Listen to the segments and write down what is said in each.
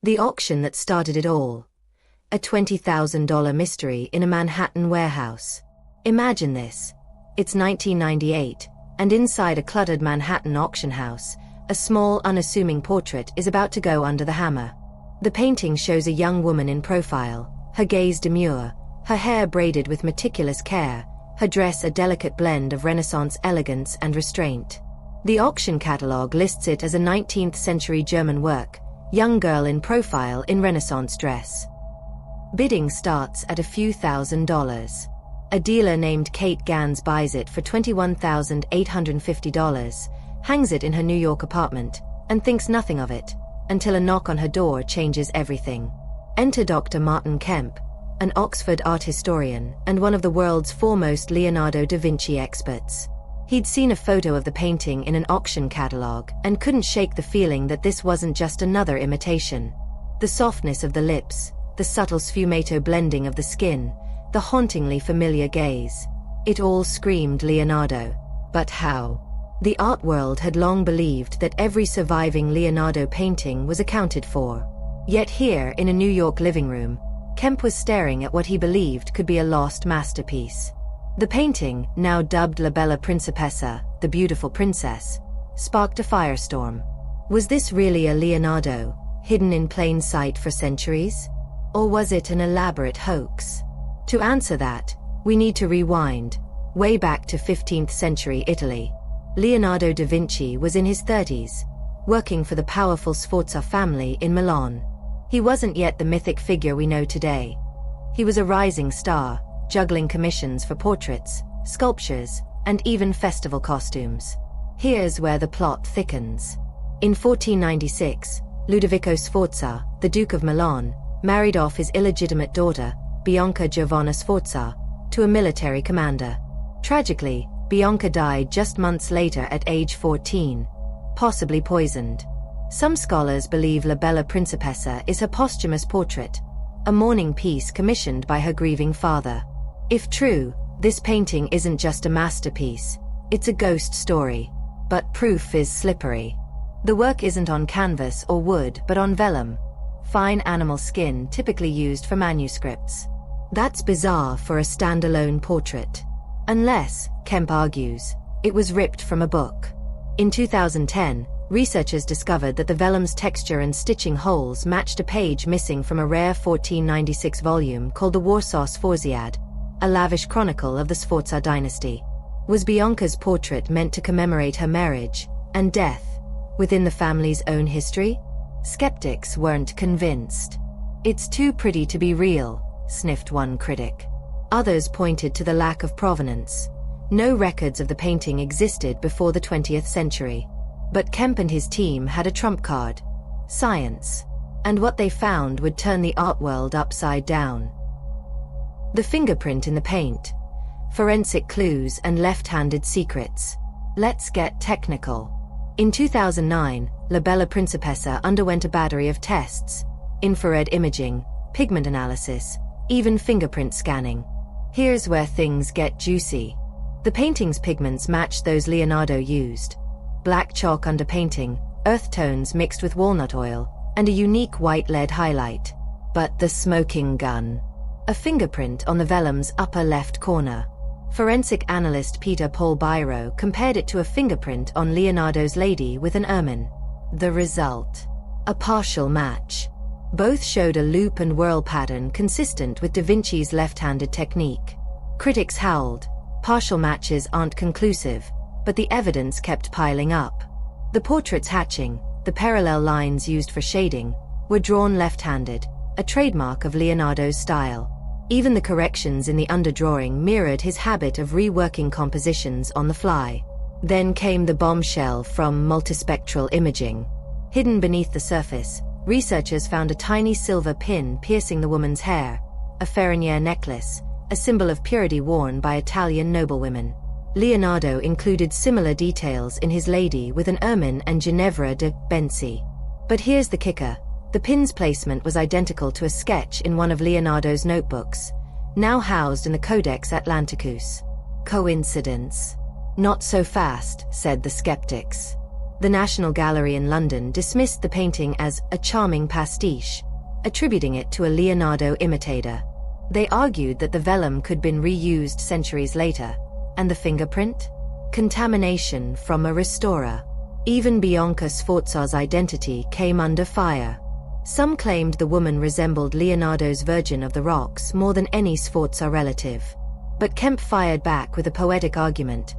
The auction that started it all. A $20,000 mystery in a Manhattan warehouse. Imagine this. It's 1998, and inside a cluttered Manhattan auction house, a small, unassuming portrait is about to go under the hammer. The painting shows a young woman in profile, her gaze demure, her hair braided with meticulous care, her dress a delicate blend of Renaissance elegance and restraint. The auction catalogue lists it as a 19th-century German work, young girl in profile in Renaissance dress. Bidding starts at a few $1,000s. A dealer named Kate Gans buys it for $21,850, hangs it in her New York apartment, and thinks nothing of it, until a knock on her door changes everything. Enter Dr. Martin Kemp, an Oxford art historian and one of the world's foremost Leonardo da Vinci experts. He'd seen a photo of the painting in an auction catalogue and couldn't shake the feeling that this wasn't just another imitation. The softness of the lips, the subtle sfumato blending of the skin, the hauntingly familiar gaze. It all screamed Leonardo. But how? The art world had long believed that every surviving Leonardo painting was accounted for. Yet here, in a New York living room, Kemp was staring at what he believed could be a lost masterpiece. The painting, now dubbed La Bella Principessa, the beautiful princess, sparked a firestorm. Was this really a Leonardo, hidden in plain sight for centuries? Or was it an elaborate hoax? To answer that, we need to rewind, way back to 15th century Italy. Leonardo da Vinci was in his 30s, working for the powerful Sforza family in Milan. He wasn't yet the mythic figure we know today. He was a rising star, juggling commissions for portraits, sculptures, and even festival costumes. Here's where the plot thickens. In 1496, Ludovico Sforza, the Duke of Milan, married off his illegitimate daughter, Bianca Giovanna Sforza, to a military commander. Tragically, Bianca died just months later at age 14, possibly poisoned. Some scholars believe La Bella Principessa is her posthumous portrait, a mourning piece commissioned by her grieving father. If true, this painting isn't just a masterpiece, it's a ghost story. But proof is slippery. The work isn't on canvas or wood but on vellum, fine animal skin typically used for manuscripts. That's bizarre for a standalone portrait. Unless, Kemp argues, it was ripped from a book. In 2010, researchers discovered that the vellum's texture and stitching holes matched a page missing from a rare 1496 volume called the Warsaw Sforziad, a lavish chronicle of the Sforza dynasty. Was Bianca's portrait meant to commemorate her marriage and death within the family's own history? Skeptics weren't convinced. "It's too pretty to be real," sniffed one critic. Others pointed to the lack of provenance. No records of the painting existed before the 20th century. But Kemp and his team had a trump card: science. And what they found would turn the art world upside down. The fingerprint in the paint, forensic clues and left-handed secrets. Let's get technical. In 2009, La Bella Principessa underwent a battery of tests: infrared imaging, pigment analysis, even fingerprint scanning. Here's where things get juicy. The painting's pigments matched those Leonardo used: black chalk underpainting, earth tones mixed with walnut oil, and a unique white lead highlight. But the smoking gun: a fingerprint on the vellum's upper left corner. Forensic analyst Peter Paul Biro compared it to a fingerprint on Leonardo's lady with an ermine. The result: a partial match. Both showed a loop and whirl pattern consistent with Da Vinci's left-handed technique. Critics howled. Partial matches aren't conclusive, but the evidence kept piling up. The portrait's hatching, the parallel lines used for shading, were drawn left-handed, a trademark of Leonardo's style. Even the corrections in the underdrawing mirrored his habit of reworking compositions on the fly. Then came the bombshell from multispectral imaging. Hidden beneath the surface, researchers found a tiny silver pin piercing the woman's hair, a ferriniere necklace, a symbol of purity worn by Italian noblewomen. Leonardo included similar details in his lady with an ermine and Ginevra de' Benci. But here's the kicker: the pin's placement was identical to a sketch in one of Leonardo's notebooks, now housed in the Codex Atlanticus. Coincidence? Not so fast, said the skeptics. The National Gallery in London dismissed the painting as a charming pastiche, attributing it to a Leonardo imitator. They argued that the vellum could have been reused centuries later. And the fingerprint? Contamination from a restorer. Even Bianca Sforza's identity came under fire. Some claimed the woman resembled Leonardo's Virgin of the Rocks more than any Sforza relative. But Kemp fired back with a poetic argument.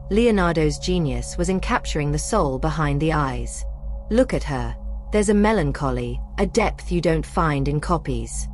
Leonardo's genius was in capturing the soul behind the eyes. Look at her. There's a melancholy, a depth you don't find in copies.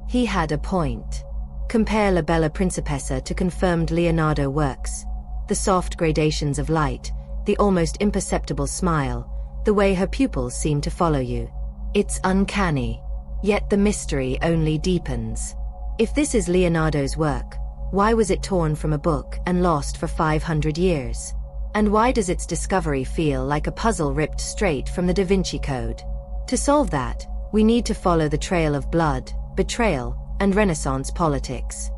He had a point. Compare La Bella Principessa to confirmed Leonardo works. The soft gradations of light, the almost imperceptible smile, the way her pupils seem to follow you. It's uncanny. Yet the mystery only deepens. If this is Leonardo's work, why was it torn from a book and lost for 500 years? And why does its discovery feel like a puzzle ripped straight from the Da Vinci Code? To solve that, we need to follow the trail of blood, betrayal, and Renaissance politics.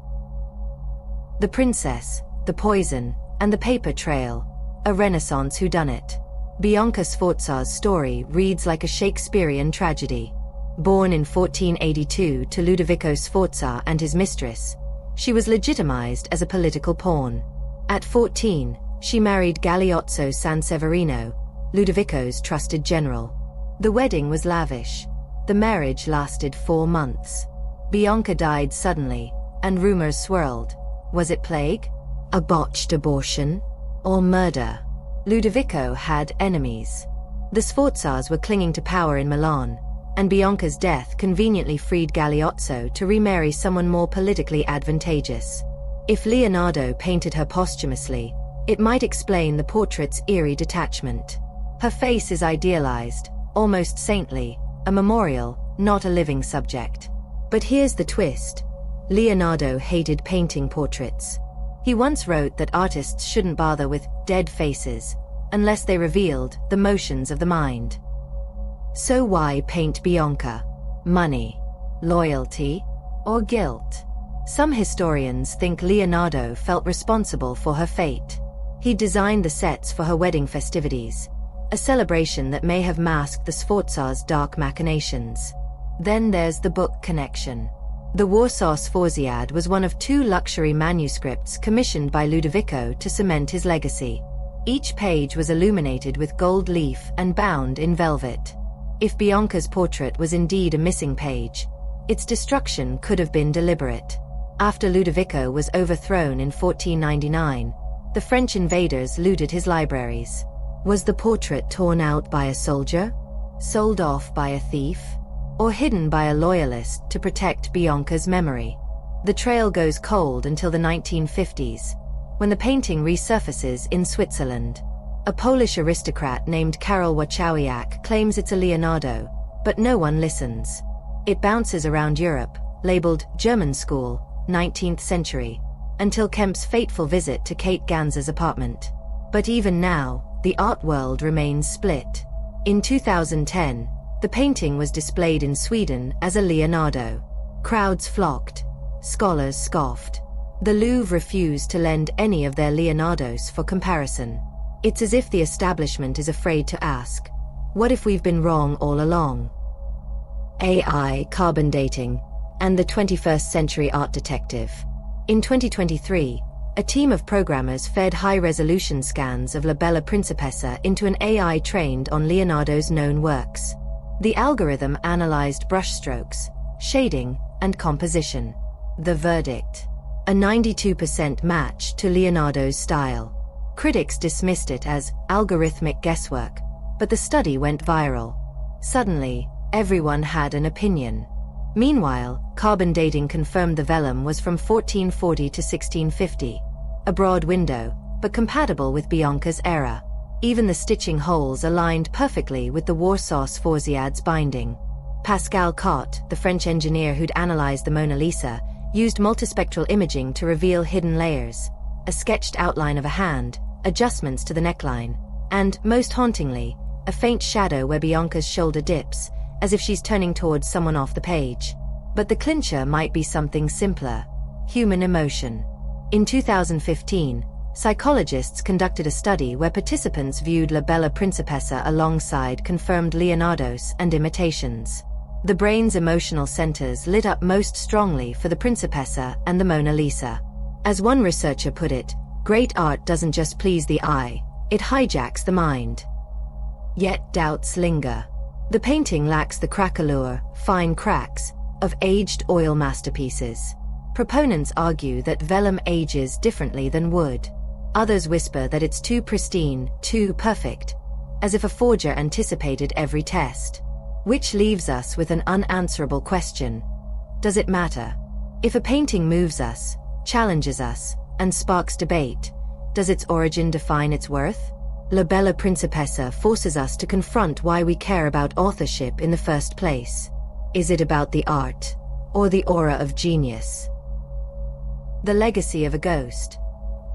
The princess, the poison, and the paper trail. A Renaissance whodunit. Bianca Sforza's story reads like a Shakespearean tragedy. Born in 1482 to Ludovico Sforza and his mistress, she was legitimized as a political pawn. At 14, she married Galeazzo Sanseverino, Ludovico's trusted general. The wedding was lavish. The marriage lasted 4 months. Bianca died suddenly, and rumors swirled. Was it plague? A botched abortion? Or murder? Ludovico had enemies. The Sforzas were clinging to power in Milan, and Bianca's death conveniently freed Galeazzo to remarry someone more politically advantageous. If Leonardo painted her posthumously, it might explain the portrait's eerie detachment. Her face is idealized, almost saintly, a memorial, not a living subject. But here's the twist. Leonardo hated painting portraits. He once wrote that artists shouldn't bother with dead faces unless they revealed the motions of the mind. So why paint Bianca? Money? Loyalty? Or guilt? Some historians think Leonardo felt responsible for her fate. He designed the sets for her wedding festivities, a celebration that may have masked the Sforza's dark machinations. Then there's the book connection. The Warsaw Sforziad was one of 2 luxury manuscripts commissioned by Ludovico to cement his legacy. Each page was illuminated with gold leaf and bound in velvet. If Bianca's portrait was indeed a missing page, its destruction could have been deliberate. After Ludovico was overthrown in 1499, the French invaders looted his libraries. Was the portrait torn out by a soldier? Sold off by a thief? Or hidden by a loyalist to protect Bianca's memory? The trail goes cold until the 1950s, when the painting resurfaces in Switzerland. A Polish aristocrat named Karol Wojciech claims it's a Leonardo, but no one listens. It bounces around Europe, labeled German School, 19th century, until Kemp's fateful visit to Kate Ganzer's apartment. But even now, the art world remains split. In 2010, the painting was displayed in Sweden as a Leonardo. Crowds flocked. Scholars scoffed. The Louvre refused to lend any of their Leonardos for comparison. It's as if the establishment is afraid to ask, what if we've been wrong all along? AI, carbon dating, and the 21st century art detective. In 2023, a team of programmers fed high-resolution scans of La Bella Principessa into an AI trained on Leonardo's known works. The algorithm analyzed brushstrokes, shading, and composition. The verdict: a 92% match to Leonardo's style. Critics dismissed it as algorithmic guesswork, but the study went viral. Suddenly, everyone had an opinion. Meanwhile, carbon dating confirmed the vellum was from 1440 to 1650. A broad window, but compatible with Bianca's era. Even the stitching holes aligned perfectly with the Warsaw Sforziad's binding. Pascal Cotte, the French engineer who'd analyzed the Mona Lisa, used multispectral imaging to reveal hidden layers, a sketched outline of a hand, adjustments to the neckline, and, most hauntingly, a faint shadow where Bianca's shoulder dips, as if she's turning towards someone off the page. But the clincher might be something simpler: human emotion. In 2015, Psychologists conducted a study where participants viewed La Bella Principessa alongside confirmed Leonardos and imitations. The brain's emotional centers lit up most strongly for the Principessa and the Mona Lisa. As one researcher put it, great art doesn't just please the eye, it hijacks the mind. Yet doubts linger. The painting lacks the craquelure, fine cracks, of aged oil masterpieces. Proponents argue that vellum ages differently than wood. Others whisper that it's too pristine, too perfect, as if a forger anticipated every test. Which leaves us with an unanswerable question. Does it matter? If a painting moves us, challenges us, and sparks debate, does its origin define its worth? La Bella Principessa forces us to confront why we care about authorship in the first place. Is it about the art, or the aura of genius? The legacy of a ghost.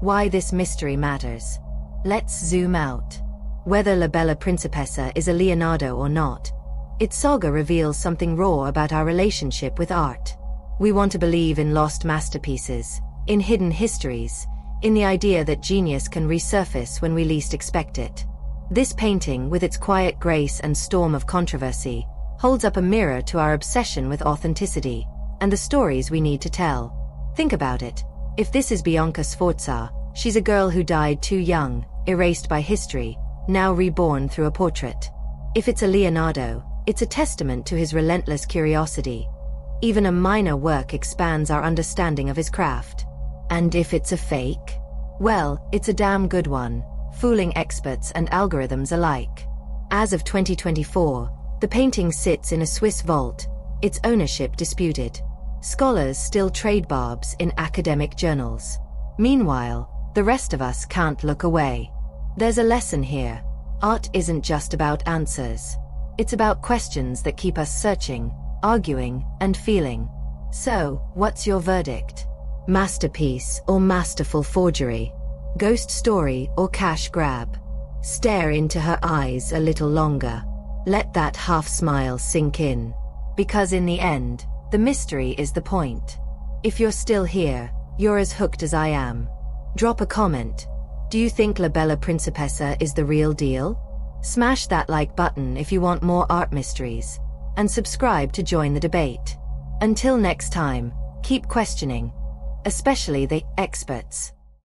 Why this mystery matters. Let's zoom out. Whether La Bella Principessa is a Leonardo or not, its saga reveals something raw about our relationship with art. We want to believe in lost masterpieces, in hidden histories, in the idea that genius can resurface when we least expect it. This painting, with its quiet grace and storm of controversy, holds up a mirror to our obsession with authenticity, and the stories we need to tell. Think about it. If this is Bianca Sforza, she's a girl who died too young, erased by history, now reborn through a portrait. If it's a Leonardo, it's a testament to his relentless curiosity. Even a minor work expands our understanding of his craft. And if it's a fake? Well, it's a damn good one, fooling experts and algorithms alike. As of 2024, the painting sits in a Swiss vault, its ownership disputed. Scholars still trade barbs in academic journals. Meanwhile, the rest of us can't look away. There's a lesson here. Art isn't just about answers. It's about questions that keep us searching, arguing, and feeling. So, what's your verdict? Masterpiece or masterful forgery? Ghost story or cash grab? Stare into her eyes a little longer. Let that half smile sink in. Because in the end, the mystery is the point. If you're still here, you're as hooked as I am. Drop a comment. Do you think La Bella Principessa is the real deal? Smash that like button if you want more art mysteries. And subscribe to join the debate. Until next time, keep questioning. Especially the experts.